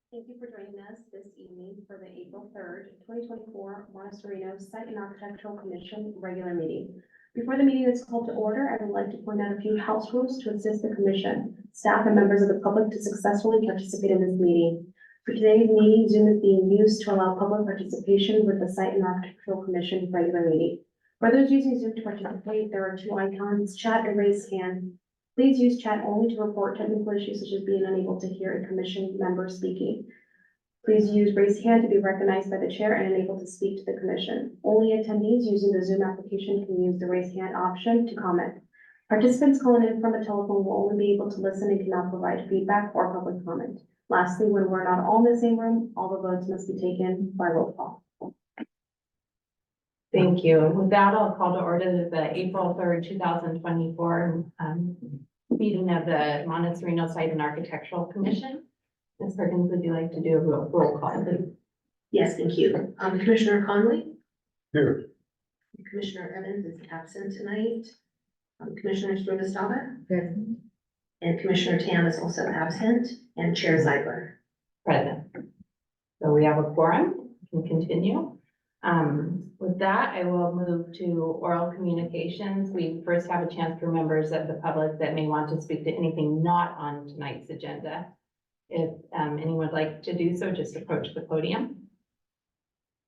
Thank you for joining us this evening for the April 3rd, 2024 Monte Sereno Site and Architectural Commission regular meeting. Before the meeting is called to order, I would like to point out a few house rules to assist the commission, staff, and members of the public to successfully participate in this meeting. For today's meeting, Zoom is being used to allow public participation with the Site and Architectural Commission regular meeting. For those using Zoom to participate, there are two icons, chat and raise hand. Please use chat only to report technical issues such as being unable to hear a commission member speaking. Please use raise hand to be recognized by the chair and unable to speak to the commission. Only attendees using the Zoom application can use the raise hand option to comment. Participants calling in from a telephone will only be able to listen and cannot provide feedback or public comment. Lastly, when we're not all in the same room, all the votes must be taken by roll call. Thank you. With that, I'll call to order the April 3rd, 2024 meeting of the Monte Sereno Site and Architectural Commission. Ms. Perkins, would you like to do a roll call, please? Yes, thank you. Commissioner Conley? Here. Commissioner Evans is absent tonight. Commissioner Srivastava? Good. And Commissioner Tam is also absent, and Chair Zeigler. Present. So we have a quorum. We can continue. With that, I will move to oral communications. We first have a chance for members of the public that may want to speak to anything not on tonight's agenda. If anyone would like to do so, just approach the podium.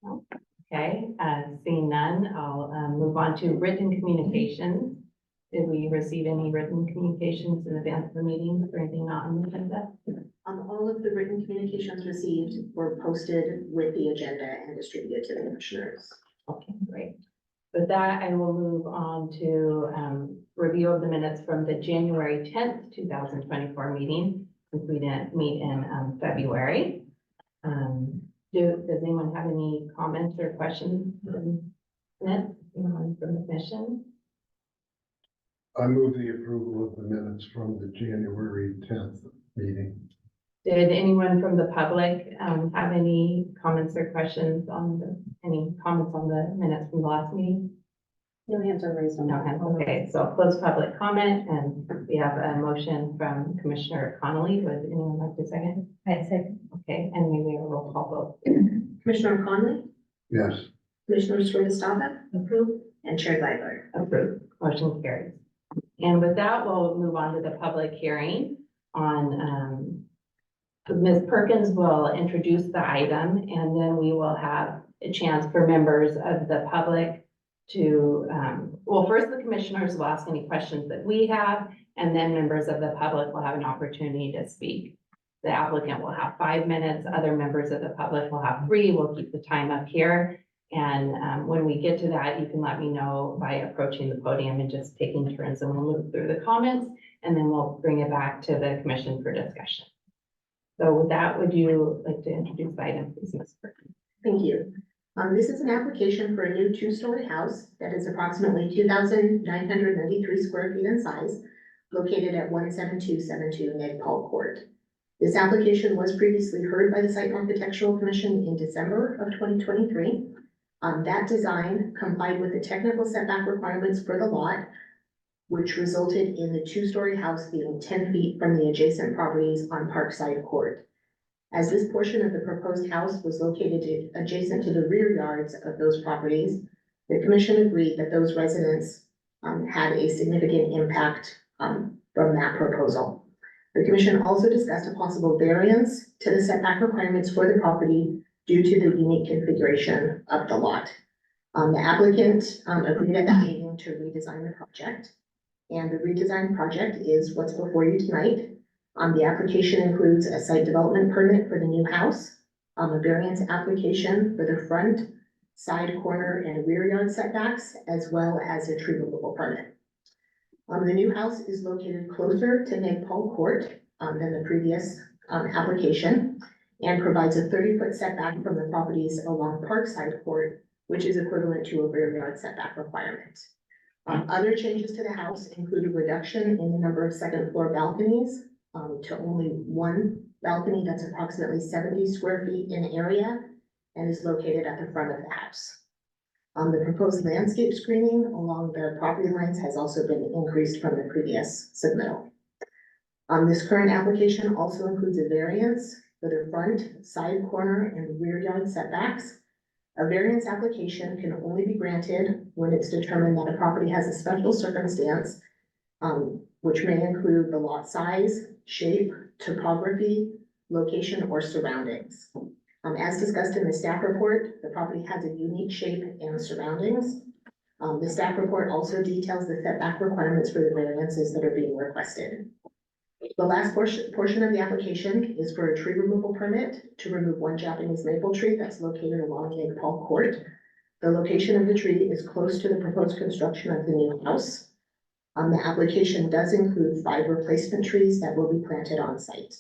No? Okay, seeing none, I'll move on to written communications. Did we receive any written communications in advance of the meeting or anything not on the agenda? All of the written communications received were posted with the agenda and distributed to the commissioners. Okay, great. With that, I will move on to review of the minutes from the January 10th, 2024 meeting, since we didn't meet in February. Does anyone have any comments or questions from minutes? Anyone from the commission? I move the approval of the minutes from the January 10th meeting. Did anyone from the public have any comments or questions on any comments on the minutes from the last meeting? No hands are raised on No that. hands. Okay, so I'll close public comment, and we have a motion from Commissioner Connolly. Would anyone like to second? I second. Okay, and maybe a roll call vote. Commissioner Conley? Yes. Commissioner Srivastava? Approved. And Chair Zeigler. Approved. Motion carries. And with that, we'll move on to the public hearing on Ms. Perkins will introduce the item, and then we will have a chance for members of the public to, well, first the commissioners will ask any questions that we have, and then members of the public will have an opportunity to speak. The applicant will have 5 minutes. Other members of the public will have 3. We'll keep the time up here. And when we get to that, you can let me know by approaching the podium and just taking turns, and we'll move through the comments, and then we'll bring it back to the commission for discussion. So with that, would you like to introduce the item, please, Ms. Perkins? Thank you. This is an application for a new 2-story house that is approximately 2,993 square feet in size, located at 17272 Ned Paul Court. This application was previously heard by the Site and Architectural Commission in December of 2023. That design complied with the technical setback requirements for the lot, which resulted in the 2-story house being 10 feet from the adjacent properties on Parkside Court. As this portion of the proposed house was located adjacent to the rear yards of those properties, the commission agreed that those residents had a significant impact from that proposal. The commission also discussed a possible variance to the setback requirements for the property due to the unique configuration of the lot. The applicant agreed at that meeting to redesign the project. And the redesign project is what's before you tonight. The application includes a site development permit for the new house, a variance application for the front, side, corner, and rear yard setbacks, as well as a tree removal permit. The new house is located closer to Ned Paul Court than the previous application, and provides a 30-foot setback from the properties along Parkside Court, which is equivalent to a rear yard setback requirement. Other changes to the house include a reduction in the number of second-floor balconies to only 1 balcony that's approximately 70 square feet in area and is located at the front of the house. The proposed landscape screening along the property lines has also been increased from the previous submittal. This current application also includes a variance for the front, side corner, and rear yard setbacks. A variance application can only be granted when it's determined that a property has a special circumstance, which may include the lot size, shape, topography, location, or surroundings. As discussed in the staff report, the property has a unique shape and surroundings. The staff report also details the setback requirements for the variances that are being requested. The last portion of the application is for a tree removal permit to remove one Japanese maple tree that's located along Lake Paul Court. The location of the tree is close to the proposed construction of the new house. The application does include 5 replacement trees that will be planted on site.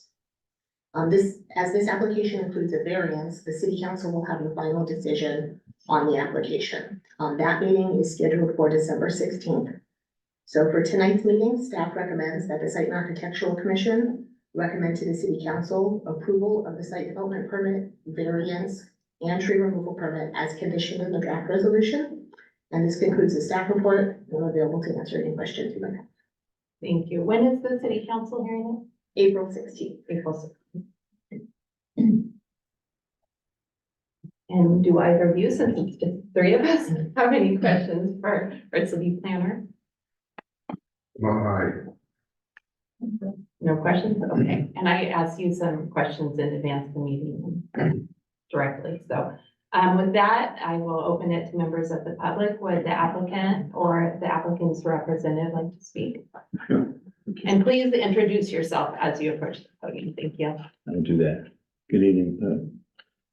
As this application includes a variance, the city council will have the final decision on the application. That meeting is scheduled for December 16th. So for tonight's meeting, staff recommends that the Site and Architectural Commission recommend to the city council approval of the site development permit, variance, and tree removal permit as conditioned in the draft resolution. And this concludes the staff report. I'm available to answer any questions you might have. Thank you. When is the city council hearing? April 16th. April 16th. And do either of you, since it's just 3 of us, have any questions for our city planner? Aye. No questions? Okay. And I asked you some questions in advance of the meeting directly. So with that, I will open it to members of the public. Would the applicant or the applicant's representative like to speak? Sure. And please introduce yourself as you approach the podium. Thank you. I'll do that. Good evening,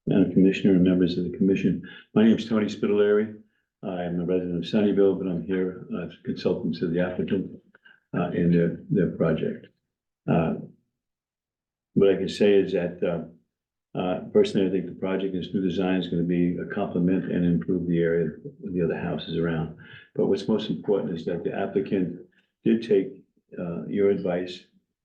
Madam Commissioner and members of the commission. My name is Tony Spitaleri. I am a resident of Sunnyvale, but I'm here as a consultant to the applicant in their project. What I can say is that personally, I think the project, this new design is going to be a complement and improve the area of the other houses around. But what's most important is that the applicant did take your advice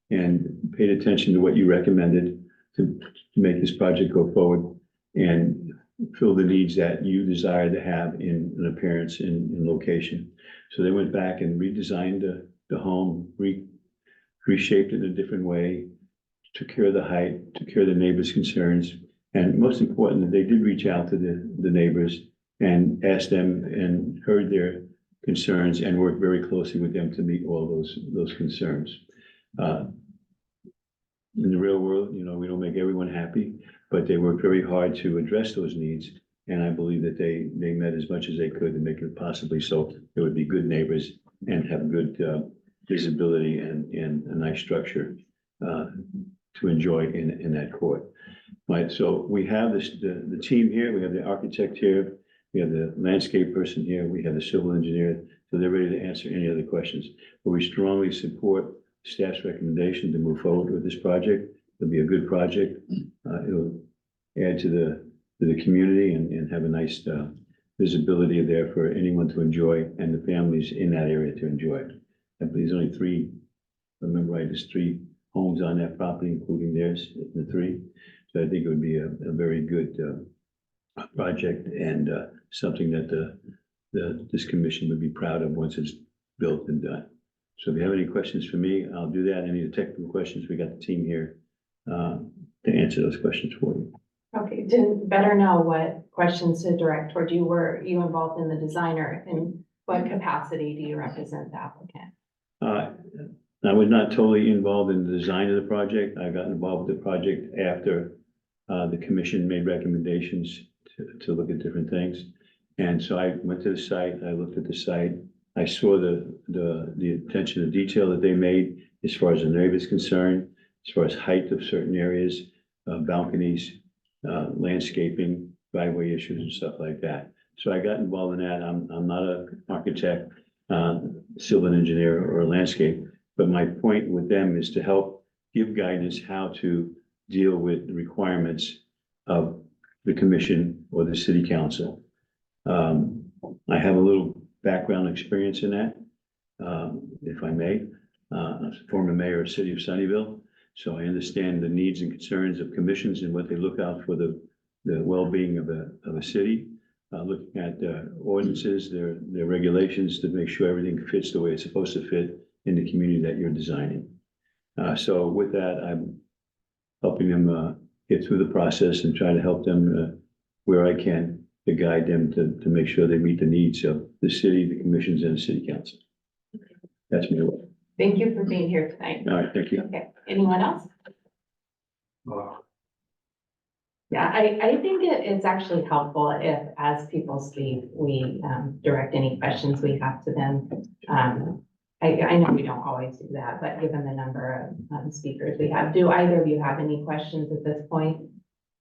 and paid attention to what you recommended to make this project go forward and fill the needs that you desire to have in an appearance in location. So they went back and redesigned the home, reshaped it in a different way, took care of the height, took care of the neighbors' concerns. And most important, they did reach out to the neighbors and asked them and heard their concerns and worked very closely with them to meet all those concerns. In the real world, you know, we don't make everyone happy, but they worked very hard to address those needs. And I believe that they met as much as they could to make it possibly so there would be good neighbors and have good visibility and a nice structure to enjoy in that court. Right, so we have the team here, we have the architect here, we have the landscape person here, we have the civil engineer, so they're ready to answer any other questions. But we strongly support staff's recommendation to move forward with this project. It'll be a good project. It'll add to the community and have a nice visibility there for anyone to enjoy and the families in that area to enjoy. I believe there's only 3, if I remember right, there's 3 homes on that property, including theirs, the 3. So I think it would be a very good project and something that this commission would be proud of once it's built and done. So if you have any questions for me, I'll do that. Any of the technical questions, we got the team here to answer those questions for you. Okay, to better know what questions to direct toward you, were you involved in the designer? In what capacity do you represent the applicant? I was not totally involved in the design of the project. I got involved with the project after the commission made recommendations to look at different things. And so I went to the site, I looked at the site, I saw the attention to detail that they made as far as the neighbors concerned, as far as height of certain areas, balconies, landscaping, driveway issues and stuff like that. So I got involved in that. I'm not an architect, civil engineer or a landscape, but my point with them is to help give guidance how to deal with the requirements of the commission or the city council. I have a little background experience in that, if I may. I was a former mayor of the city of Sunnyvale, so I understand the needs and concerns of commissions and what they look out for the well-being of a city. Looking at ordinances, their regulations to make sure everything fits the way it's supposed to fit in the community that you're designing. So with that, I'm helping them get through the process and try to help them, where I can, to guide them to make sure they meet the needs of the city, the commissions, and the city council. That's me. All Thank you for being here tonight. right, thank you. Okay, anyone else? Uh, Yeah, I think it's actually helpful if, as people speak, we direct any questions we have to them. I know we don't always do that, but given the number of speakers we have, do either of you have any questions at this point?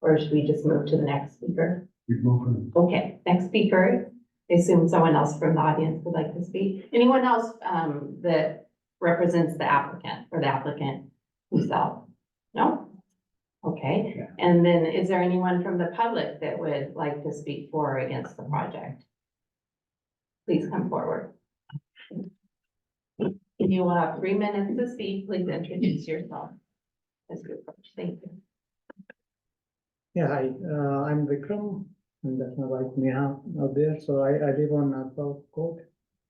Or should we just move to the next speaker? Keep moving. Okay, next speaker. I assume someone else from the audience would like to speak. Anyone else that represents the applicant or the applicant himself? No? Okay, and then is there anyone from the public that would like to speak for or against the project? Please come forward. You will have 3 minutes to speak. Please introduce yourself as you approach. Thank you. Yeah, hi, I'm Vikram, and that's my wife Neha out there. So I live on North Court.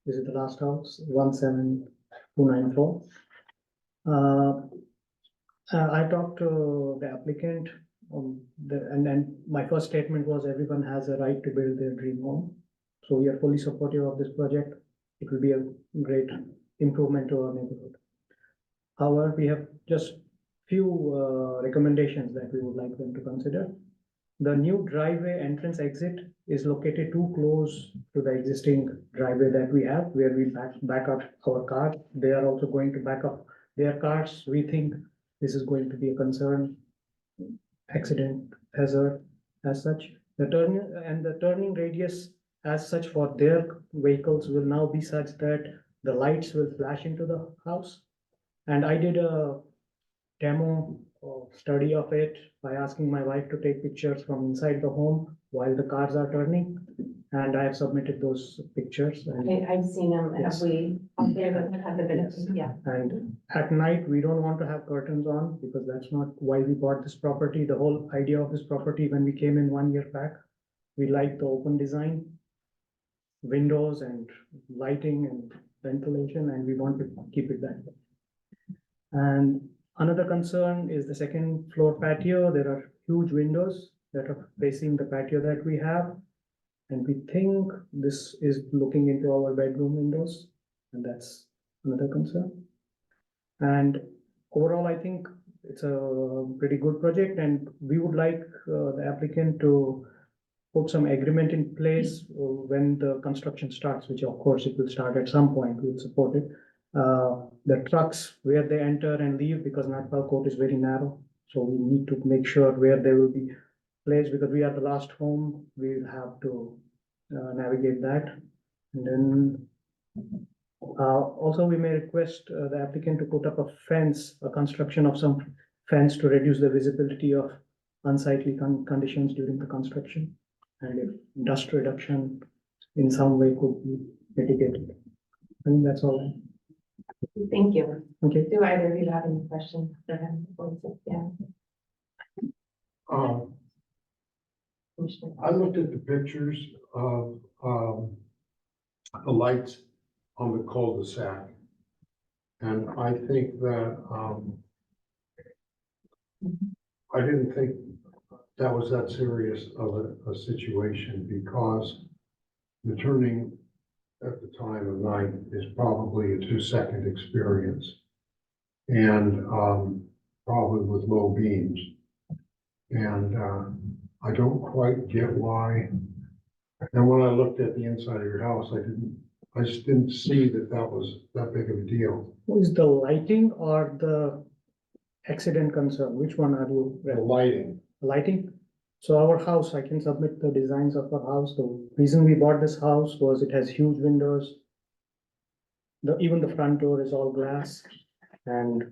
This is the last house, 17294. I talked to the applicant, and then my first statement was everyone has a right to build their dream home. So we are fully supportive of this project. It will be a great improvement to our neighborhood. However, we have just few recommendations that we would like them to consider. The new driveway entrance exit is located too close to the existing driveway that we have, where we back up our cars. They are also going to back up their cars. We think this is going to be a concern, accident hazard as such. The turning radius as such for their vehicles will now be such that the lights will flash into the house. And I did a demo or study of it by asking my wife to take pictures from inside the home while the cars are turning. And I have submitted those pictures. And I've seen them. Have Yes. we, have the benefits? Yeah. And at night, we don't want to have curtains on because that's not why we bought this property. The whole idea of this property, when we came in 1 year back, we liked the open design, windows and lighting and ventilation, and we want to keep it that way. And another concern is the second floor patio. There are huge windows that are facing the patio that we have. And we think this is looking into our bedroom windows, and that's another concern. And overall, I think it's a pretty good project, and we would like the applicant to put some agreement in place when the construction starts, which of course it will start at some point, we'll support it. The trucks, where they enter and leave, because Natpal Court is very narrow, so we need to make sure where they will be placed, because we are the last home, we'll have to navigate that. And then also we may request the applicant to put up a fence, a construction of some fence to reduce the visibility of unsightly conditions during the construction. And if dust reduction in some way could be mitigated. I think that's all. Thank you. Okay. Do either of you have any questions for him? Yeah. Commissioner. I looked at the pictures of, the lights on the cul-de-sac. And I think that, I didn't think that was that serious of a situation, because the turning at the time of night is probably a 2-second experience. And, probably with low beams. And, I don't quite get why. And when I looked at the inside of your house, I just didn't see that was that big of a deal. Is the lighting or the accident concern? Which one are you? The lighting. Lighting. So our house, I can submit the designs of our house. The reason we bought this house was it has huge windows. Even the front door is all glass, and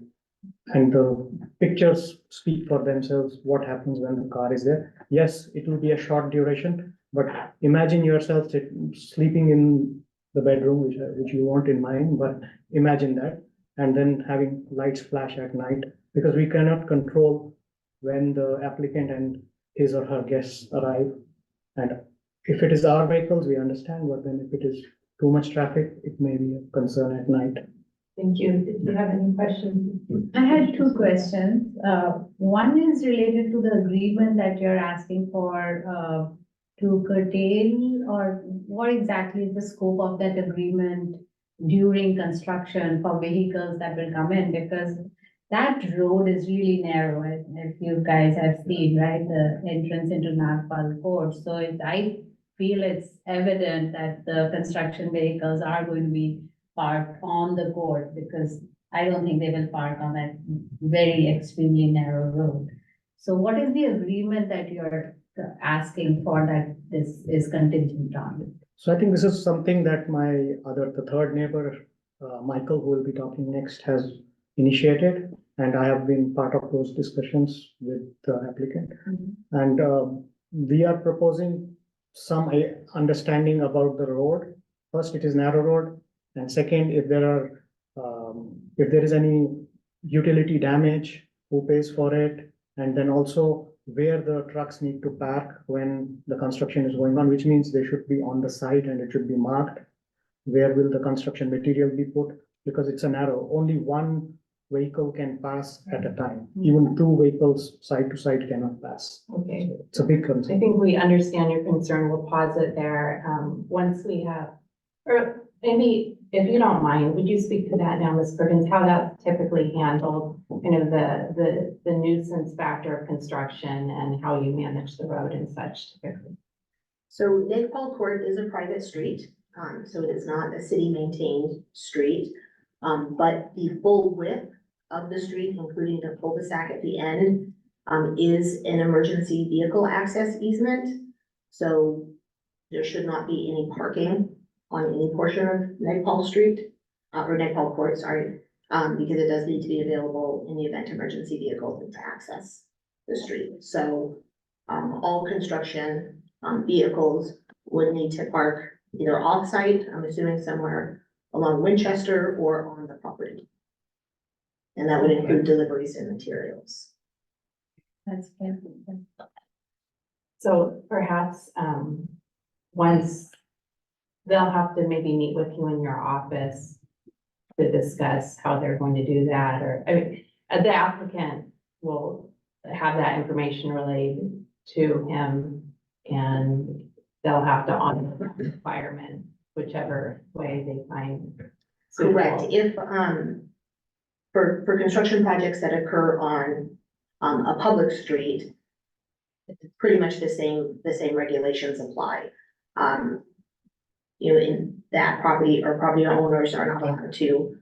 the pictures speak for themselves, what happens when the car is there. Yes, it will be a short duration, but imagine yourself sleeping in the bedroom, which you want in mind, but imagine that, and then having lights flash at night, because we cannot control when the applicant and his or her guests arrive. And if it is our vehicles, we understand, but then if it is too much traffic, it may be a concern at night. Thank you. Did you have any questions? I had two questions. One is related to the agreement that you're asking for, to curtail, or what exactly is the scope of that agreement during construction for vehicles that will come in? Because that road is really narrow, if you guys have seen, right, the entrance into Nagpal Court. So I feel it's evident that the construction vehicles are going to be parked on the court, because I don't think they will park on that very extremely narrow road. So what is the agreement that you're asking for that this is contingent on? So I think this is something that the third neighbor, Michael, who will be talking next, has initiated. And I have been part of those discussions with the applicant. And we are proposing some understanding about the road. First, it is narrow road. And second, if there is any utility damage, who pays for it? And then also where the trucks need to park when the construction is going on, which means they should be on the site and it should be marked. Where will the construction material be put? Because it's a narrow, only one vehicle can pass at a time. Even two vehicles side to side cannot pass. Okay. So it's a big I concern. think we understand your concern. We'll pause it there. Once we have, or maybe if you don't mind, would you speak to that now, Ms. Perkins, how that's typically handled, kind of the nuisance factor of construction and how you manage the road and such typically? So Nagpal Court is a private street, so it is not a city maintained street. But the full width of the street, including the cul-de-sac at the end, is an emergency vehicle access easement. So there should not be any parking on any portion of Nagpal Street, or Nagpal Court, sorry, because it does need to be available in the event emergency vehicles need to access the street. So all construction vehicles would need to park either off-site, I'm assuming somewhere along Winchester, or on the property. And that would include deliveries and materials. That's fair. So perhaps, once they'll have to maybe meet with you in your office to discuss how they're going to do that, or, I mean, the applicant will have that information relayed to him, and they'll have to honor the requirement, whichever way they find suitable. Correct. If, for construction projects that occur on, a public street, pretty much the same regulations apply. In that property or property owners are not allowed to,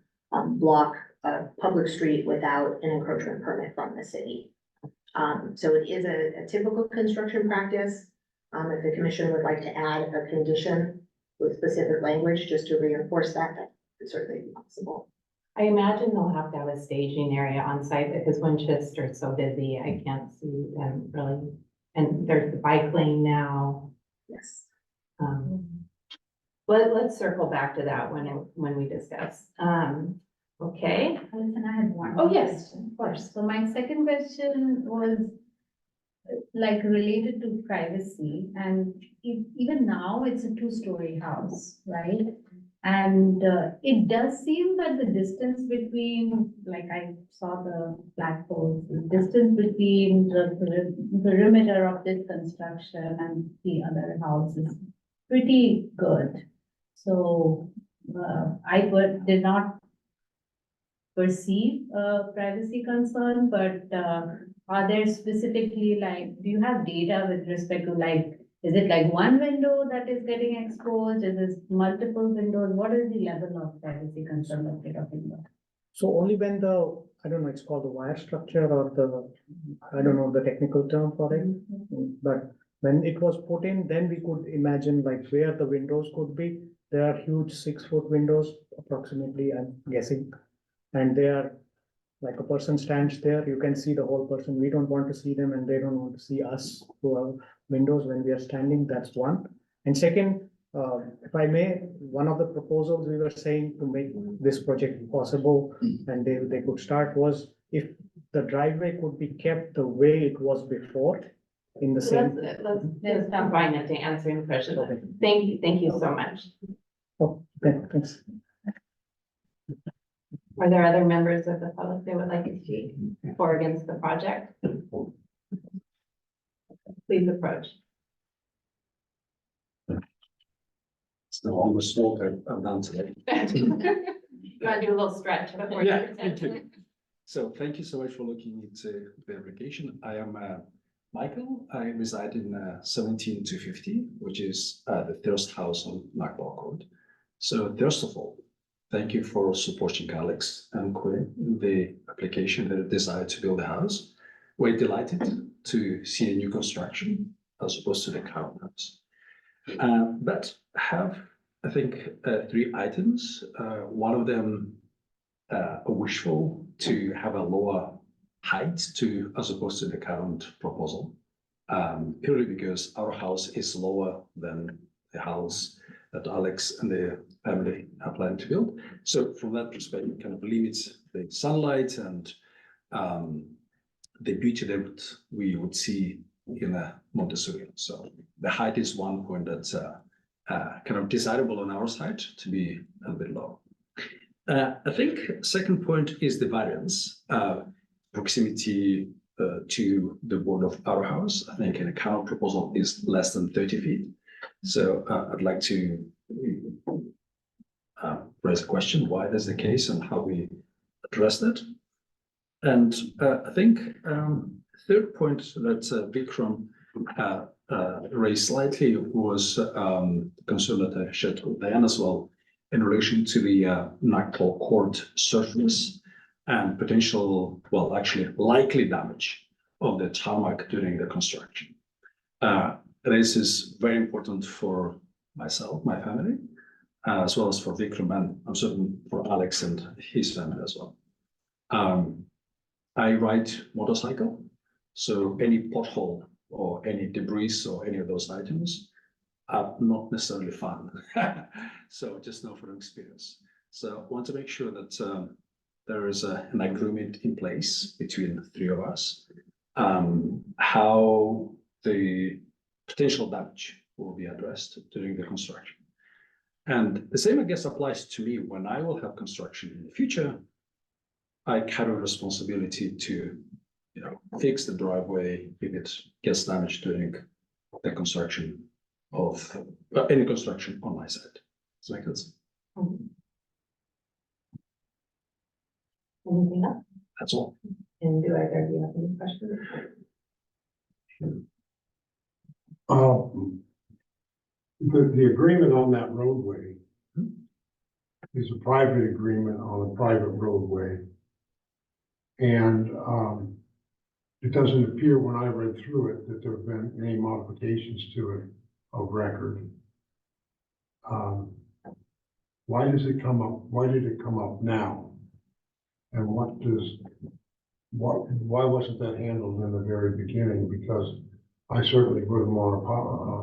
block a public street without an encroachment permit from the city. So it is a typical construction practice. If the commission would like to add a condition with specific language just to reinforce that, that could certainly be possible. I imagine they'll have to have a staging area on site because Winchester's so busy, I can't see them really. And there's the bike lane now. Yes. Let's circle back to that when we discuss. Okay. Alison, I had one. Oh, yes, question. of course. So my second question was like related to privacy, and even now it's a two-story house, right? And it does seem that the distance between, like I saw the flagpoles, the distance between the perimeter of this construction and the other house is pretty good. So did not perceive a privacy concern, but are there specifically, like, do you have data with respect to, like, is it like one window that is getting exposed? Is it multiple windows? What is the level of privacy concern that we're talking about? So only when I don't know, it's called the wire structure or I don't know the technical term for it. But when it was put in, then we could imagine like where the windows could be. There are huge 6-foot windows, approximately, I'm guessing. And they are like a person stands there, you can see the whole person. We don't want to see them and they don't want to see us through our windows when we are standing. That's one. And second, if I may, one of the proposals we were saying to make this project possible and they could start was if the driveway could be kept the way it was before in the same. Let's combine it to answering the question. Okay. Thank you so much. Oh, okay, thanks. Are there other members of the public that would like to speak for or against the project? Please approach. It's the longest walk I've done today. You want to do a little stretch before you Yeah, present? thank you. So thank you so much for looking into the application. I am Michael. I reside in 17250, which is the Thirst House on Nakbal Court. So first of all, thank you for supporting Alex and Quinn in the application that desire to build a house. We're delighted to see a new construction as opposed to the current house. But have, I think, three items. One of them wishful to have a lower height to as opposed to the current proposal. Purely because our house is lower than the house that Alex and the family are planning to build. So from that perspective, it kind of limits the sunlight and the beauty that we would see in a Monte Sereno. So the height is one point that's kind of desirable on our side to be a bit low. I think second point is the variance, proximity to the board of our house. I think in the current proposal is less than 30 feet. So I'd like to raise a question why that's the case and how we address that. And I think third point that Vikram raised slightly was concern that I shared with Diane as well in relation to the Nakbal Court surface and potential, well, actually likely damage of the tarmac during the construction. This is very important for myself, my family, as well as for Vikram, and I'm certain for Alex and his family as well. I ride motorcycle, so any pothole or any debris or any of those items are not necessarily fun. So just know from experience. So I want to make sure that there is an agreement in place between the three of us, how the potential damage will be addressed during the construction. And the same, I guess, applies to me when I will have construction in the future. I carry responsibility to, fix the driveway if it gets damaged during the construction of any construction on my side. Does that make sense? Anything else? That's all. And do either of you have any questions? The agreement on that roadway is a private agreement on a private roadway. And it doesn't appear when I read through it that there have been any modifications to it of record. Why does it come up? Why did it come up now? And why wasn't that handled in the very beginning? Because I certainly wouldn't want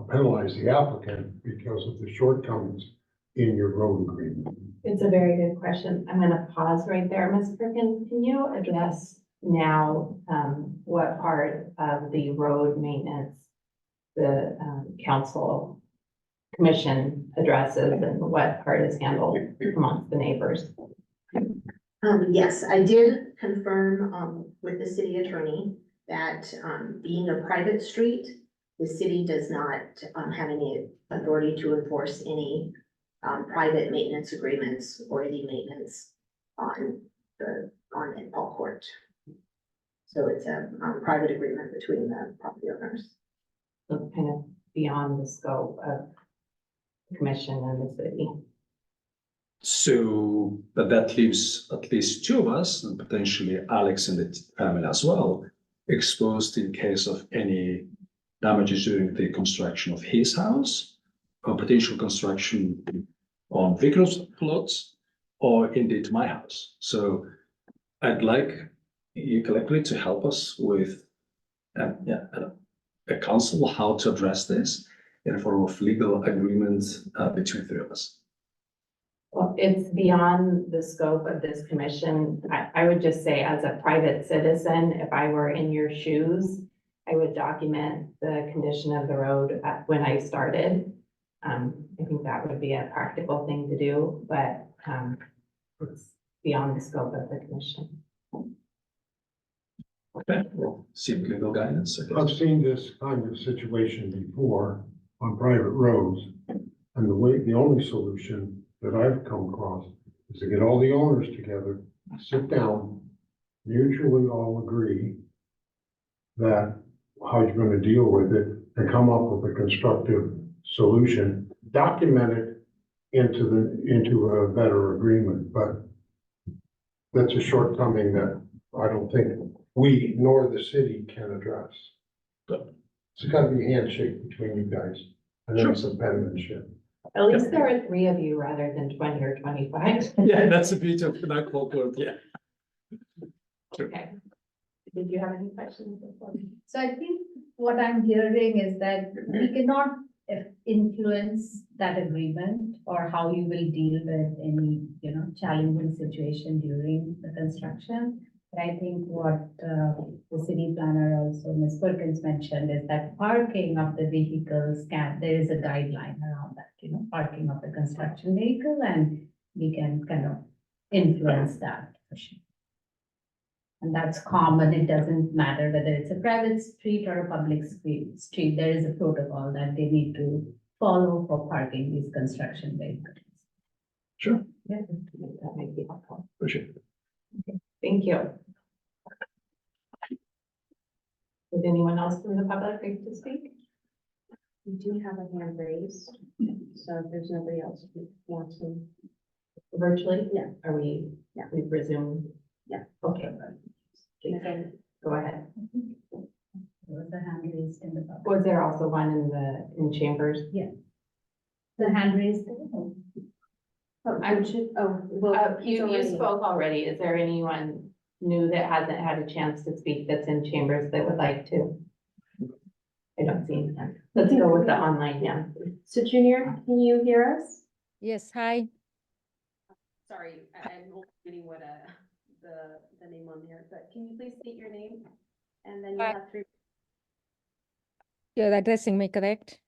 to penalize the applicant because of the shortcomings in your road agreement. It's a very good question. I'm going to pause right there. Ms. Perkins, can you address now what part of the road maintenance the council commission addresses and what part is handled amongst the neighbors? Yes, I did confirm with the city attorney that being a private street, the city does not have any authority to enforce any private maintenance agreements or any maintenance on Nakbal Court. So it's a private agreement between the property owners. So kind of beyond the scope of the commission and the city. So, but that leaves at least two of us, and potentially Alex and the family as well, exposed in case of any damages during the construction of his house, or potential construction on Vikram's plots, or indeed my house. So I'd like you collectively to help us with a council how to address this in a form of legal agreement between three of us. Well, it's beyond the scope of this commission. I would just say as a private citizen, if I were in your shoes, I would document the condition of the road when I started. I think that would be a practical thing to do, but beyond the scope of the commission. Okay, we'll seek legal guidance, I I've guess. seen this kind of situation before on private roads. And the only solution that I've come across is to get all the owners together, sit down, mutually all agree that how you're gonna deal with it and come up with a constructive solution, document it into a better agreement, but that's a shortcoming that I don't think we nor the city can address. It's gotta be a handshake between you guys and then some penmanship. At least there are 3 of you rather than 20 or 25. Yeah, that's the beauty of the Nagpal Court, yeah. Sure. Okay. Did you have any questions? So I think what I'm hearing is that we cannot influence that agreement or how you will deal with any, challenging situation during the construction. But I think what the city planner also, Ms. Perkins mentioned, is that parking of the vehicles there is a guideline around that, parking of the construction vehicle, and we can kind of influence that for sure. And that's common. It doesn't matter whether it's a private street or a public street. There is a protocol that they need to follow for parking these construction vehicles. Sure, Yeah, that might be helpful. for sure. Thank you. Would anyone else from the public like to speak? We do have a hand raised, so if there's nobody else who wants to. Virtually? Yeah. Are we? Yeah. We resume? Yeah. Okay. Go ahead. There was a hand raised in the public. Was there also one in chambers? The hand raised. Oh, well, he's You already- spoke already. Is there anyone new that hasn't had a chance to speak that's in chambers that would like to? I don't see anyone. Let's go with the online, yeah. So Junior, can you hear us? Yes, hi. Sorry, I'm only reading what, the name on here, but can you please state your name? And then you'll Hi. have 3. You're addressing me, correct?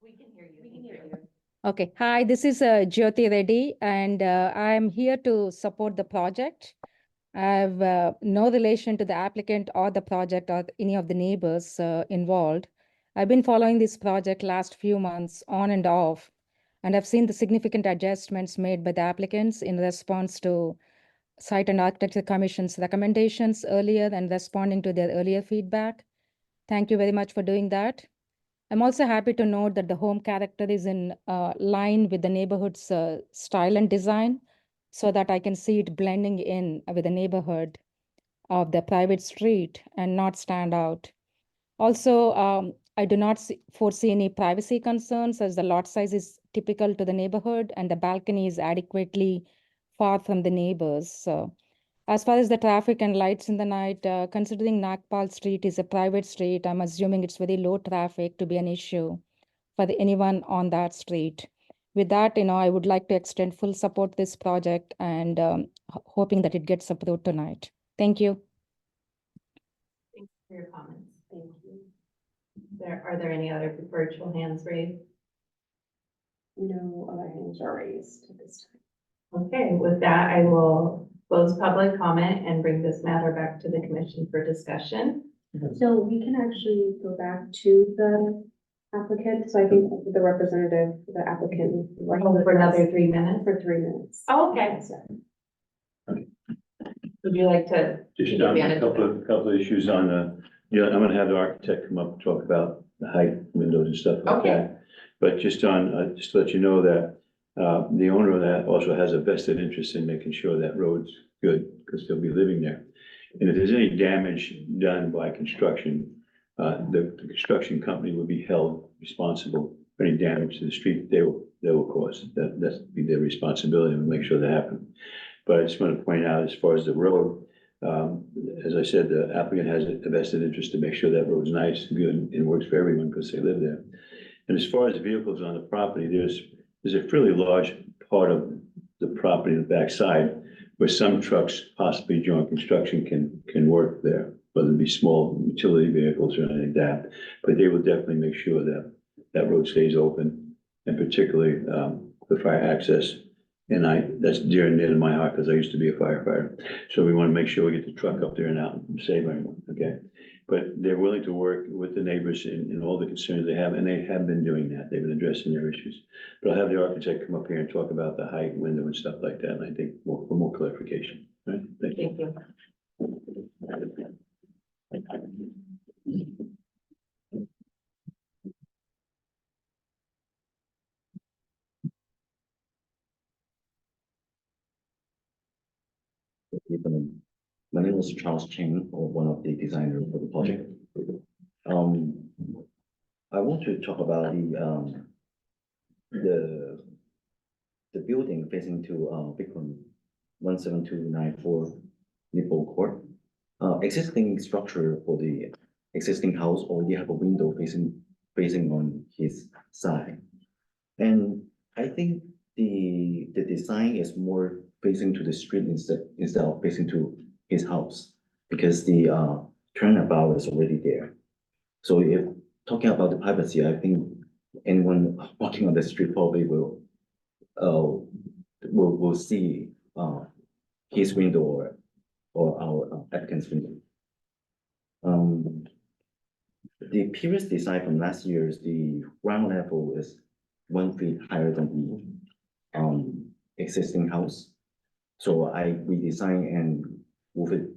We can hear you. We can hear you. Okay, hi, this is Jyoti Reddy, and I'm here to support the project. I have no relation to the applicant or the project or any of the neighbors involved. I've been following this project last few months on and off, and I've seen the significant adjustments made by the applicants in response to Site and Architecture Commission's recommendations earlier and responding to their earlier feedback. Thank you very much for doing that. I'm also happy to note that the home character is in line with the neighborhood's style and design, so that I can see it blending in with the neighborhood of the private street and not stand out. Also, I do not foresee any privacy concerns, as the lot size is typical to the neighborhood and the balcony is adequately far from the neighbors. So, as far as the traffic and lights in the night, considering Nagpal Street is a private street, I'm assuming it's very low traffic to be an issue for anyone on that street. With that, I would like to extend full support to this project and hoping that it gets approved tonight. Thank you. Thanks for your comments. Thank you. Are there any other virtual hands raised? No other hands are raised at this time. Okay, with that, I will close public comment and bring this matter back to the commission for discussion. So we can actually go back to the applicant, so I think the representative, the applicant. For another 3 minutes? For 3 minutes. Oh, okay. Would you like to? Just take a advantage of couple of issues on, I'm gonna have the architect come up and talk about the height, windows and stuff like Okay. that. But just on, just to let you know that, the owner of that also has a vested interest in making sure that road's good, because they'll be living there. And if there's any damage done by construction, the construction company will be held responsible for any damage to the street they will cause. That's be their responsibility, and make sure that happens. But I just want to point out, as far as the road, as I said, the applicant has a vested interest to make sure that road's nice and good and works for everyone because they live there. And as far as the vehicles on the property, there's a fairly large part of the property on the backside where some trucks possibly during construction can work there, whether it be small utility vehicles or anything like that. But they will definitely make sure that that road stays open, and particularly the fire access. And That's dear and near to my heart because I used to be a firefighter. So we want to make sure we get the truck up there and out and save everyone, okay? But they're willing to work with the neighbors in all the concerns they have, and they have been doing that. They've been addressing their issues. But I'll have the architect come up here and talk about the height, window and stuff like that, and I think for more clarification, right? Thank you. Thank you. Evening. My name is Charles Cheng, or one of the designers for the project. I want to talk about the building facing to Bikram 17294 Nipple Court. Existing structure for the existing house already have a window facing on his side. And I think the design is more facing to the street instead of facing to his house, because the turnabout is already there. So if talking about the privacy, I think anyone walking on the street probably will see his window or our applicant's window. The previous design from last year is the ground level is 1 feet higher than the existing house. So I redesigned and move it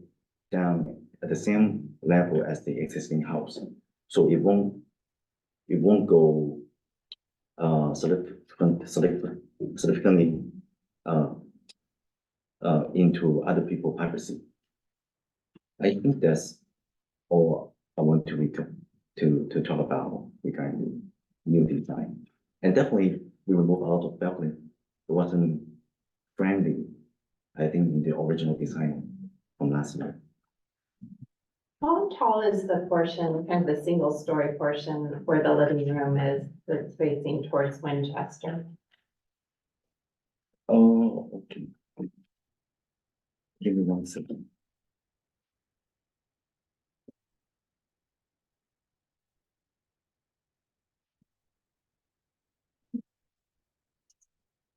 down at the same level as the existing house. So it won't go significantly into other people's privacy. I think that's all I want to talk about regarding the new design. And definitely we remove a lot of balcony. It wasn't friendly, I think, in the original design from last year. How tall is the portion, kind of the single story portion where the living room is, that's facing towards Winchester? Oh, okay. Give me 1 second.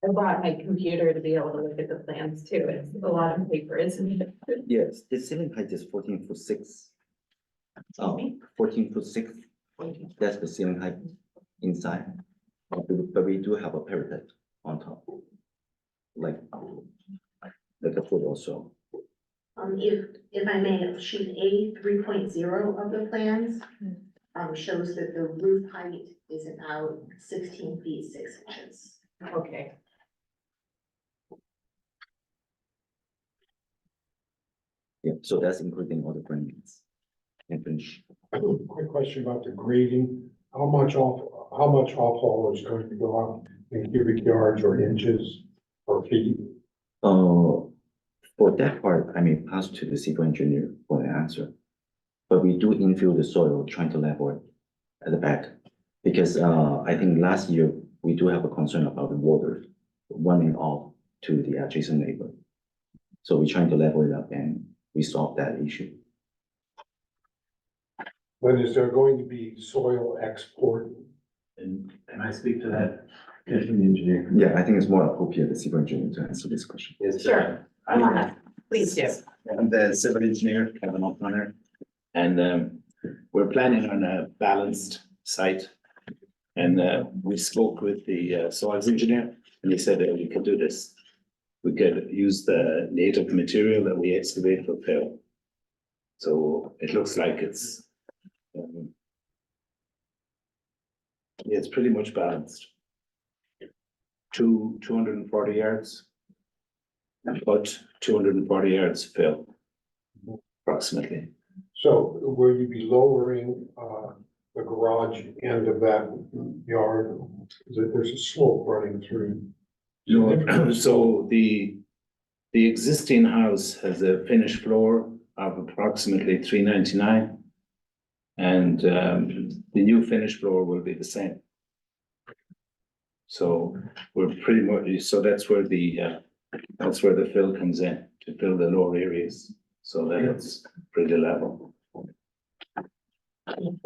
I brought my computer to be able to look at the plans too. It's a lot of paper, isn't it? Yes, the ceiling height is 14'6". 14'6". That's the ceiling height inside. But we do have a parapet on top, like a foot or so. If I may, sheet A 3.0 of the plans shows that the roof height is about 16 feet 6 inches. Okay. Yeah, so that's including all the framings and finish. Quick question about the grading. How much off-haul is going to go up in cubic yards or inches or feet? For that part, I may pass to the civil engineer for the answer. But we do infill the soil, trying to level it at the back. Because I think last year, we do have a concern about the water running off to the adjacent neighbor. So we're trying to level it up and resolve that issue. But is there going to be soil export? And can I speak to that? Engineer. Yeah, I think it's more appropriate the civil engineer to answer this question. Yes, Sure. Come on up. Please do. I'm the civil engineer, Kevin O'Connor, and we're planning on a balanced site. And we spoke with the soils engineer, and he said that we could do this. We could use the native material that we excavate for fill. So it looks like it's pretty much balanced. 240 yards. About 240 yards fill, approximately. So will you be lowering the garage end of that yard? There's a slope running through. No, so the existing house has a finished floor of approximately 399. And the new finished floor will be the same. So we're pretty much, so that's where the fill comes in, to fill the lower areas, so that it's pretty level. Please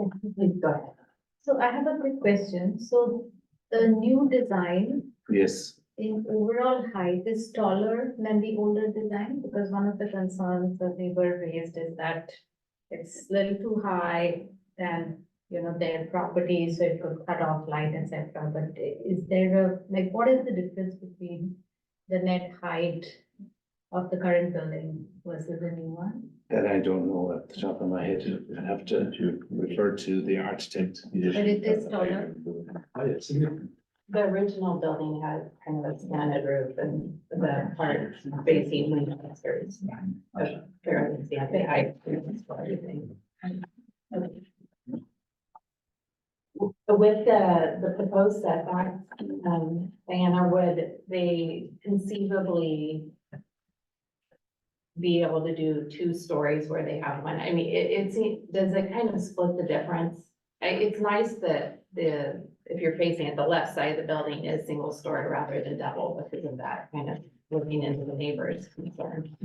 go ahead. So I have a quick question. So the new design, Yes, in overall height is taller than the older design? Because one of the concerns that they were raised is that it's a little too high than, their property, so it could cut off light, etc. But is there what is the difference between the net height of the current building versus the new one? That I don't know at the top of my head. I have to refer to the architect. But it is taller. Oh, yes. The original building had kind of a slanted roof and the part facing Winchester is fairly standard height for everything. With the proposed setback, Diana, would they conceivably be able to do 2 stories where they have one? I mean, does it kind of split the difference? It's nice that if you're facing at the left side of the building is single story rather than double, because of that kind of looking into the neighbor's concern.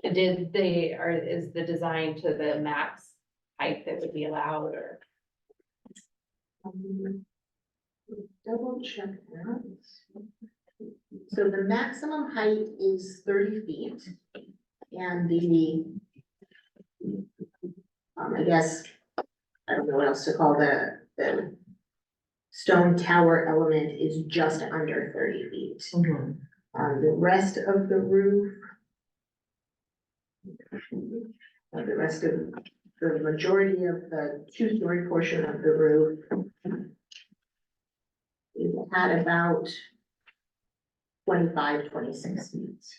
Is the design to the max height that would be allowed, or? Double check that. So the maximum height is 30 feet. And I guess, I don't know what else to call the stone tower element is just under 30 feet. The rest of the roof, the majority of the 2-story portion of the roof is at about 25, 26 feet.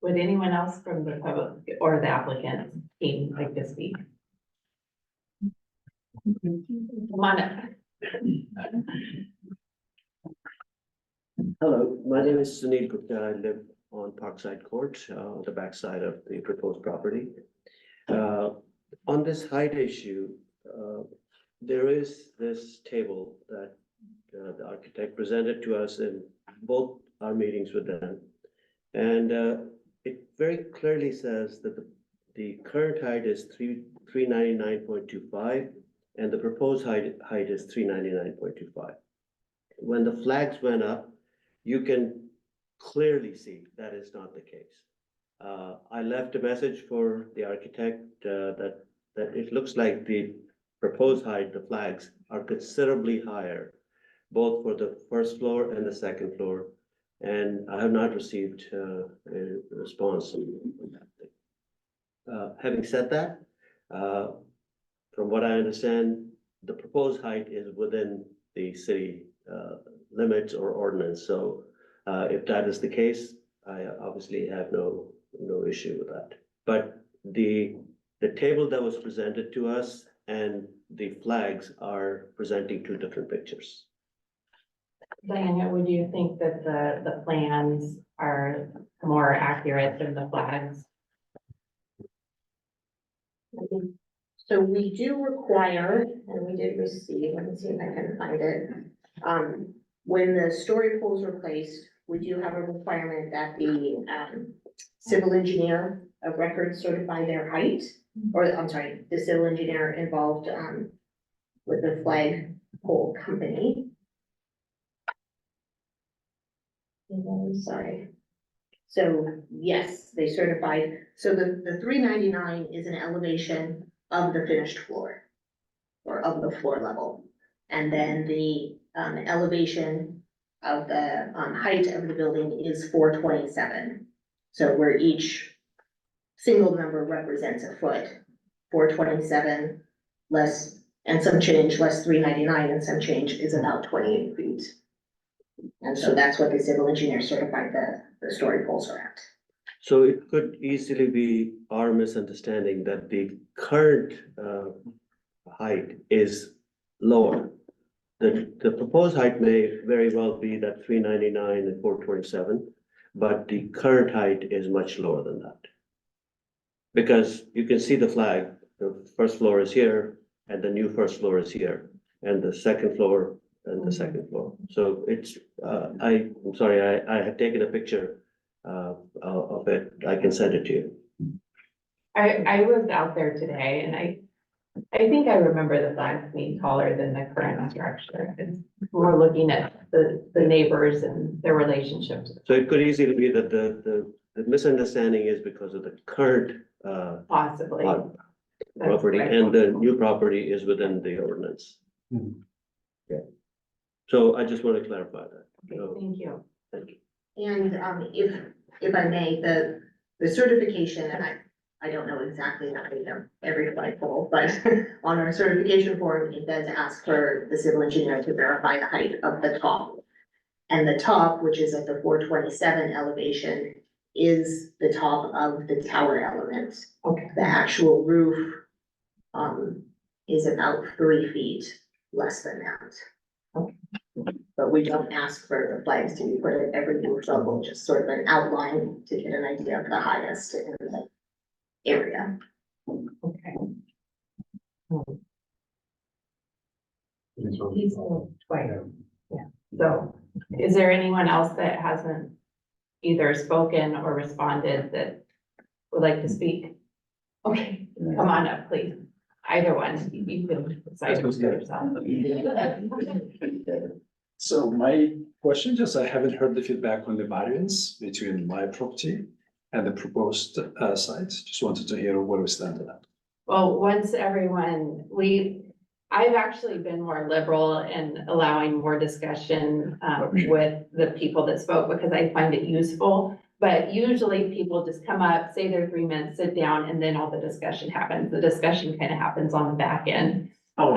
Would anyone else from the public or the applicant team like to speak? Come on up. Hello, my name is Sunil Gupta. I live on Parkside Court, on the backside of the proposed property. On this height issue, there is this table that the architect presented to us in both our meetings with them. And it very clearly says that the current height is 399.25 and the proposed height is 399.25. When the flags went up, you can clearly see that is not the case. I left a message for the architect that it looks like the proposed height, the flags are considerably higher, both for the first floor and the second floor. And I have not received a response on that thing. Having said that, from what I understand, the proposed height is within the city limits or ordinance. So if that is the case, I obviously have no issue with that. But the table that was presented to us and the flags are presenting 2 different pictures. Diana, would you think that the plans are more accurate than the flags? So we do require, and we did receive, let me see if I can find it. When the story poles are placed, we do have a requirement that the civil engineer of record certify their height, or I'm sorry, the civil engineer involved with the flag pole company. Sorry. So yes, they certified, so the 399 is an elevation of the finished floor or of the floor level. And then the elevation of the height of the building is 427. So where each single number represents a foot, 427 less, and some change less 399 and some change is about 28 feet. And so that's what the civil engineer certified the story poles are at. So it could easily be our misunderstanding that the current height is lower. The proposed height may very well be that 399 and 427, but the current height is much lower than that. Because you can see the flag, the first floor is here and the new first floor is here, and the second floor and the second floor. So it's, I'm sorry, I had taken a picture of it. I can send it to you. I was out there today and I think I remember the flags being taller than the current structure. We're looking at the neighbors and their relationships. So it could easily be that the misunderstanding is because of the current, Possibly. property and the new property is within the ordinance. Hmm. Okay. So I just want to clarify that. Okay, So, thank you. And, if I may, the certification, and I don't know exactly the height of every flagpole, but on our certification form, it does ask for the civil engineer to verify the height of the top. And the top, which is at the 427 elevation, is the top of the tower element. Okay. The actual roof, is about 3 feet less than that. Okay. But we don't ask for the flags to be put at every roof level, just sort of an outline to get an idea of the highest in the area. Okay. And so- He's twice. Yeah. So is there anyone else that hasn't either spoken or responded that would like to speak? Okay, come on up, please. Either one, you can decide for yourself. So my question, just I haven't heard the feedback on the variance between my property and the proposed site. Just wanted to hear what we stand on that. Well, once everyone, I've actually been more liberal in allowing more discussion with the people that spoke because I find it useful. But usually people just come up, say their 3 minutes, sit down, and then all the discussion happens. The discussion kind of happens on the back end. But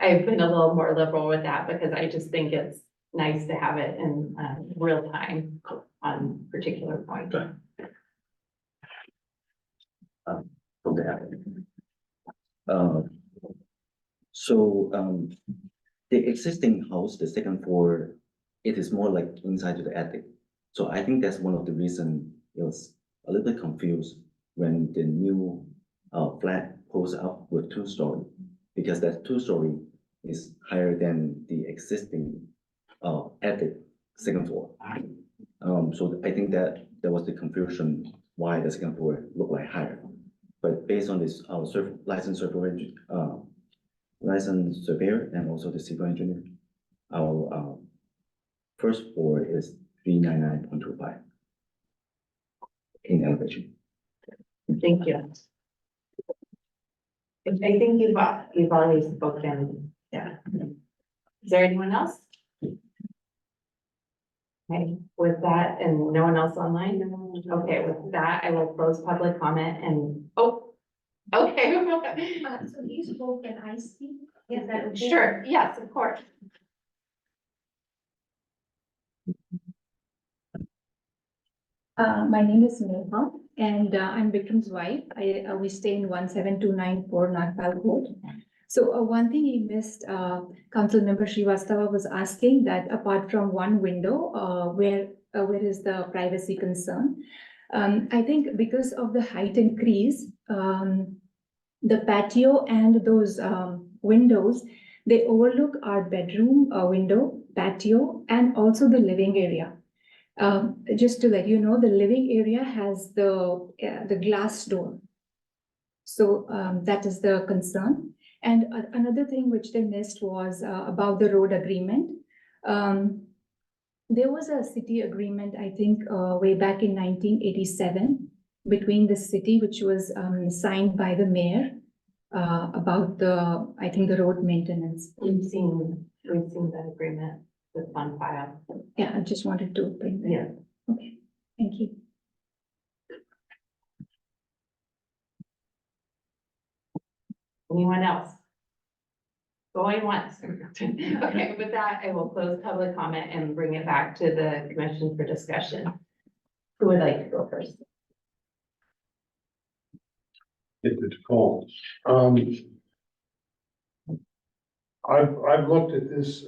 I've been a little more liberal with that because I just think it's nice to have it in real time on particular points. From the applicant. The existing house, the second floor, it is more like inside to the attic. So I think that's one of the reason it was a little bit confused when the new flat goes up with 2-story, because that 2-story is higher than the existing attic second floor. So I think that there was the confusion why the second floor looked like higher. But based on this, our licensed surveyor and also the civil engineer, our first floor is 399.25 in elevation. Thank you. I think you've already spoken, yeah. Is there anyone else? Okay, with that, and no one else online? Okay, with that, I will close public comment and, okay. So you spoke and I speak? Is that okay? Sure, yes, of course. My name is Neha and I'm Vikram's wife. We stay in 17294 Nagpal Road. So one thing he missed, Council Member Srivastava was asking that apart from one window, where is the privacy concern? I think because of the height increase, the patio and those windows, they overlook our bedroom window, patio, and also the living area. Just to let you know, the living area has the glass door. So that is the concern. And another thing which they missed was about the road agreement. There was a city agreement, I think, way back in 1987 between the city, which was signed by the mayor about I think the road maintenance. We've seen that agreement that's on file. Yeah, I just wanted to bring that. Yeah. Okay, thank you. Anyone else? Going once. Okay, with that, I will close public comment and bring it back to the commission for discussion. Who would like to go first? Get the default. I've looked at this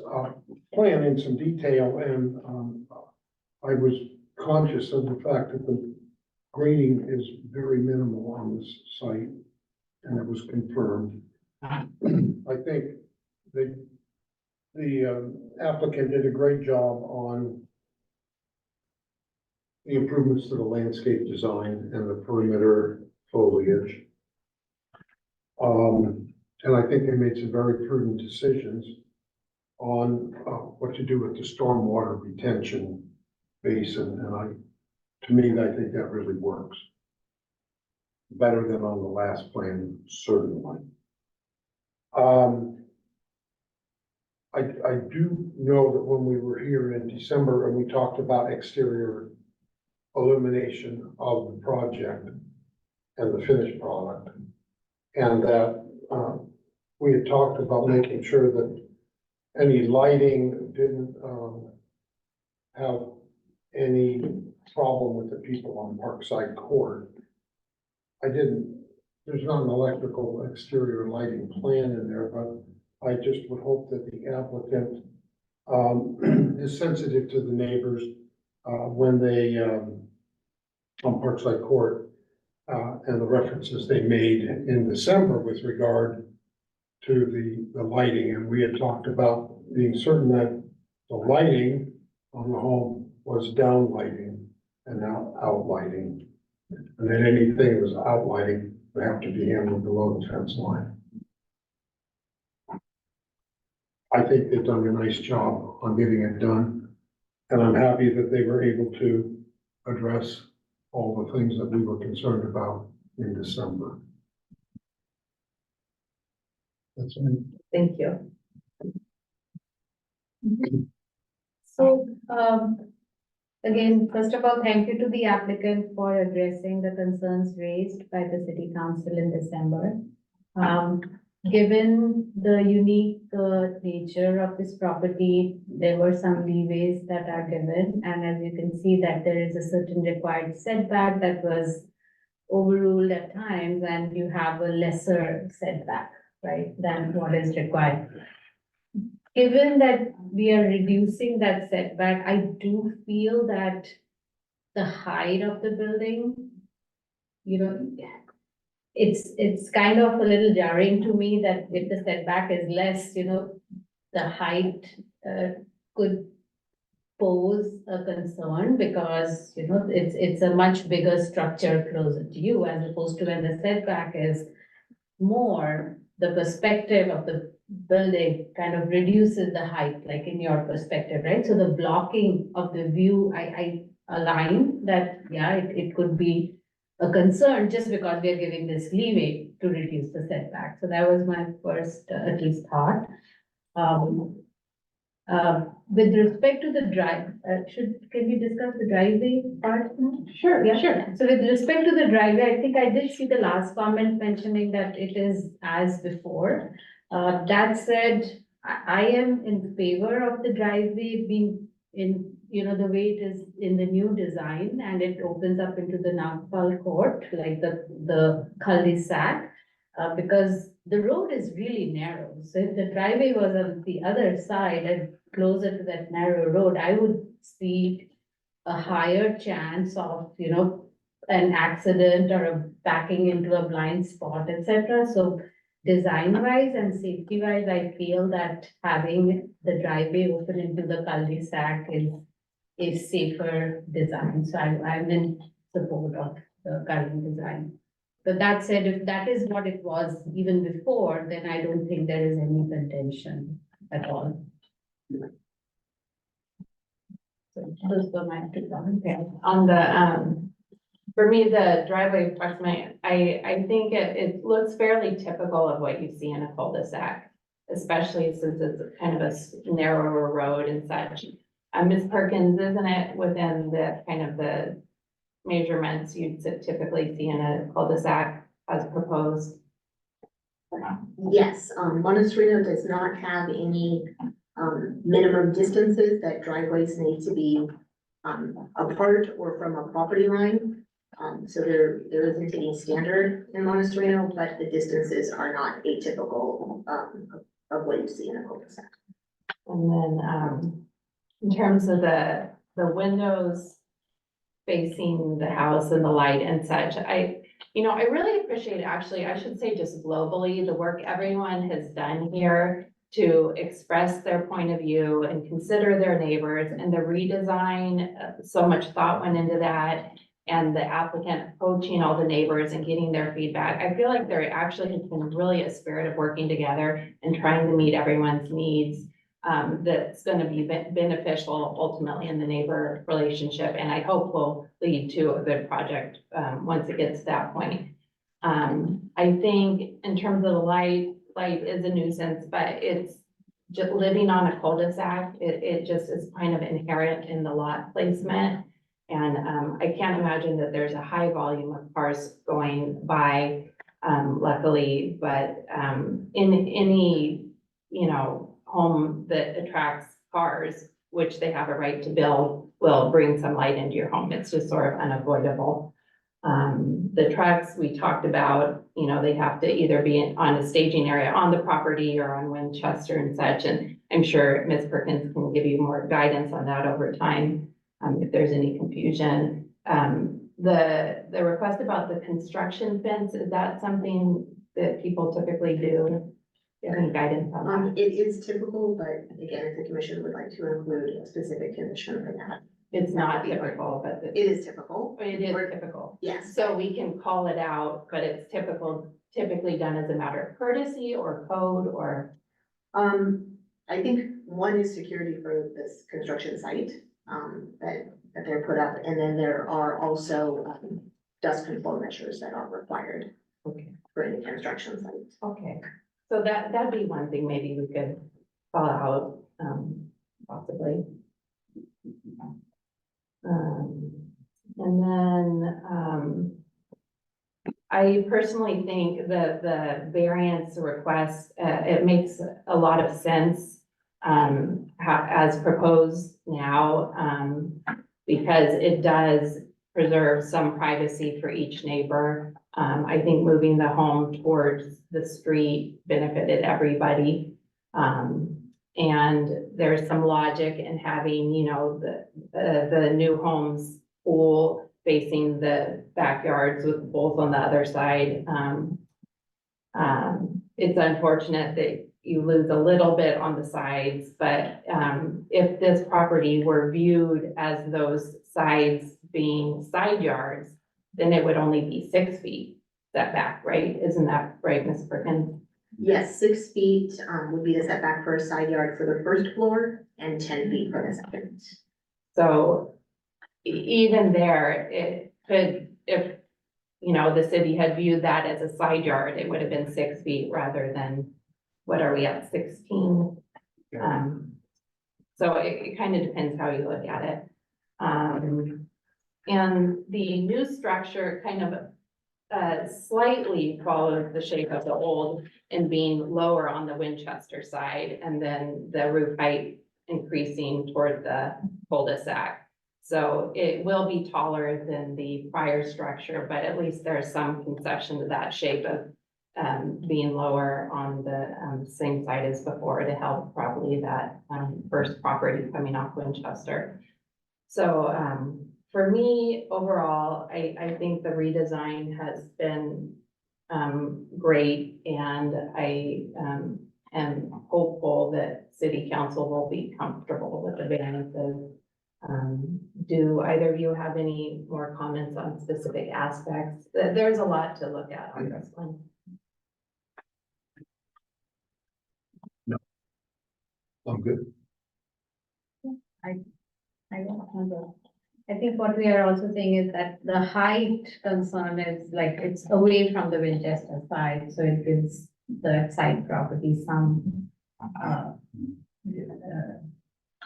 plan in some detail and I was conscious of the fact that the grading is very minimal on this site, and it was confirmed. I think the applicant did a great job on the improvements to the landscape design and the perimeter foliage. And I think they made some very prudent decisions on what to do with the stormwater retention basin, and to me, I think that really works. Better than on the last plan, certainly. I do know that when we were here in December and we talked about exterior illumination of the project and the finished product, and that we had talked about making sure that any lighting didn't have any problem with the people on Parkside Court. There's not an electrical exterior lighting plan in there, but I just would hope that the applicant is sensitive to the neighbors when they on Parkside Court and the references they made in December with regard to the lighting. And we had talked about being certain that the lighting on the home was down lighting and not out lighting. And then anything that was out lighting would have to be handled below the fence line. I think they've done a nice job on getting it done. And I'm happy that they were able to address all the things that we were concerned about in December. That's it. Thank you. So, again, first of all, thank you to the applicant for addressing the concerns raised by the city council in December. Given the unique nature of this property, there were some leeways that are given, and as you can see that there is a certain required setback that was overruled at times, and you have a lesser setback, right, than what is required. Given that we are reducing that setback, I do feel that the height of the building, you know, it's kind of a little jarring to me that if the setback is less, you know, the height could pose a concern because, you know, it's a much bigger structure closer to you as opposed to when the setback is more, the perspective of the building kind of reduces the height, like in your perspective, right? So the blocking of the view, I align that, yeah, it could be a concern just because we are giving this leeway to reduce the setback. So that was my first, at least thought. With respect to the drive, can we discuss the driveway part now? Sure, Yeah, sure. So with respect to the driveway, I think I did see the last comment mentioning that it is as before. That said, I am in favor of the driveway being in, you know, the way it is in the new design, and it opens up into the Nagpal court, like the cul-de-sac, because the road is really narrow. So if the driveway was on the other side and closer to that narrow road, I would see a higher chance of, you know, an accident or a backing into a blind spot, etc. So design-wise and safety-wise, I feel that having the driveway open into the cul-de-sac is safer design. So I'm in support of the current design. But that said, if that is what it was even before, then I don't think there is any contention at all. So those were my two comments. Okay, on the, for me, the driveway question, I think it looks fairly typical of what you see in a cul-de-sac, especially since it's kind of a narrower road and such. Ms. Perkins, isn't it within the kind of the measurements you'd typically see in a cul-de-sac as proposed? Yes, Monte Sereno does not have any minimum distances that driveways need to be apart or from a property line. So there isn't any standard in Monte Sereno, but the distances are not atypical of what you see in a cul-de-sac. And then, in terms of the windows facing the house and the light and such, I really appreciate, actually, I should say just globally, the work everyone has done here to express their point of view and consider their neighbors, and the redesign, so much thought went into that. and the applicant approaching all the neighbors and getting their feedback. I feel like there actually has been really a spirit of working together and trying to meet everyone's needs. That's gonna be beneficial ultimately in the neighbor relationship, and I hope will lead to a good project, once it gets to that point. I think in terms of the light is a nuisance, but it's just living on a cul-de-sac, it just is kind of inherent in the lot placement. And, I can't imagine that there's a high volume of cars going by, luckily, but, in any, home that attracts cars, which they have a right to build, will bring some light into your home. It's just sort of unavoidable. The trucks we talked about, they have to either be on a staging area on the property or on Winchester and such. And I'm sure Ms. Perkins can give you more guidance on that over time, if there's any confusion. The request about the construction fence, is that something that people typically do? Do you have any guidance on that? It is typical, but again, if the commission would like to include a specific condition for that. It's not typical, but It is typical. it is typical. Yes. So we can call it out, but it's typically done as a matter of courtesy or code or, I think one is security for this construction site, that they're put up, and then there are also, dust control measures that are required okay, for any construction site. okay. So that'd be one thing maybe we could call out, possibly. And then, I personally think that the variance request, it makes a lot of sense, as proposed now, because it does preserve some privacy for each neighbor. I think moving the home towards the street benefited everybody. And there's some logic in having, the new homes pool facing the backyards with both on the other side. It's unfortunate that you lose a little bit on the sides, but, if this property were viewed as those sides being side yards, then it would only be 6 feet setback, right? Isn't that right, Ms. Perkins? Yes, 6 feet, would be the setback for a side yard for the first floor and 10 feet for the second. So even there, it could, if, the city had viewed that as a side yard, it would have been 6 feet rather than, what are we at, 16? So it kind of depends how you look at it. And the new structure kind of slightly follows the shape of the old and being lower on the Winchester side, and then the roof height increasing toward the cul-de-sac. So it will be taller than the prior structure, but at least there's some concession to that shape of being lower on the same side as before to help probably that first property coming off Winchester. So for me, overall, I think the redesign has been great, and I am hopeful that city council will be comfortable with the variances. Do either of you have any more comments on specific aspects? There's a lot to look at on this one. I'm good. I don't know. I think what we are also saying is that the height concern is like, it's away from the Winchester side, so it gives the side property some,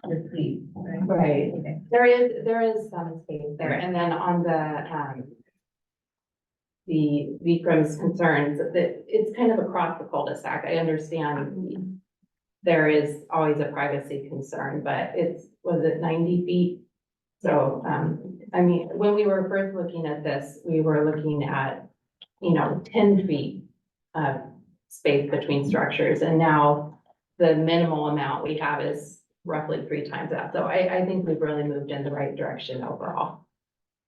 reprieve, right? Right. Okay. There is some space there, and then on the Vikram's concerns, that it's kind of across the cul-de-sac. I understand there is always a privacy concern, but was it 90 feet? So, I mean, when we were first looking at this, we were looking at, 10 feet of space between structures, and now the minimal amount we have is roughly 3 times that. So I think we've really moved in the right direction overall.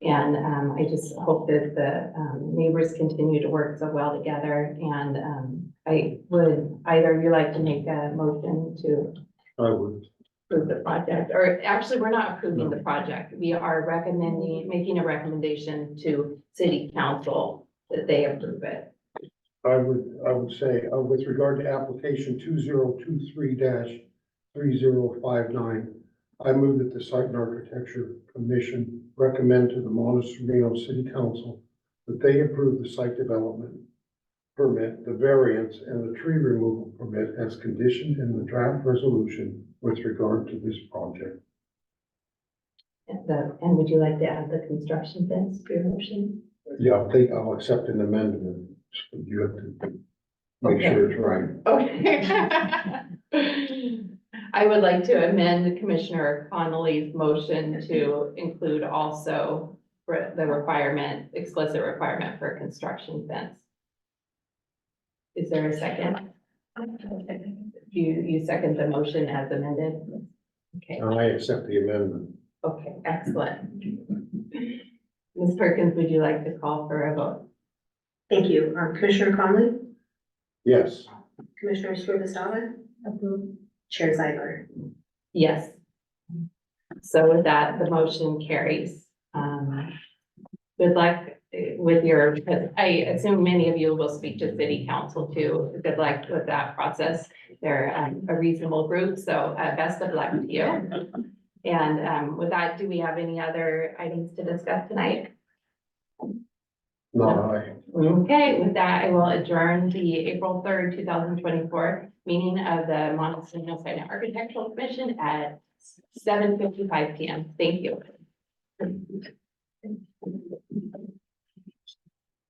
And I just hope that the neighbors continue to work so well together. And I would either of you like to make a motion to? I would. approve the project, or actually, we're not approving the project. We are making a recommendation to city council that they approve it. I would say, with regard to application 2023-3059, I move that the Site and Architecture Commission recommend to the Monte Sereno City Council that they approve the site development permit, the variance, and the tree removal permit as conditioned in the draft resolution with regard to this project. And would you like to add the construction fence to your motion? Yeah, I'll accept an amendment. You have to make sure it's right. Okay. I would like to amend Commissioner Connolly's motion to include also the explicit requirement for a construction fence. Is there a second? You second the motion as amended? Okay, I accept the amendment. okay, excellent. Ms. Perkins, would you like to call for a vote? Thank you. Commissioner Conley, Yes. Commissioner Srivastava, Approved. Chair Zeidler. Yes. So with that, the motion carries. Good luck with your, I assume many of you will speak to city council too. Good luck with that process. They're a reasonable group, so best of luck to you. And with that, do we have any other items to discuss tonight? No, Okay, with that, I will adjourn the April 3rd, 2024 meeting of the Monte Sereno Site and Architectural Commission at 7:55 p.m. Thank you.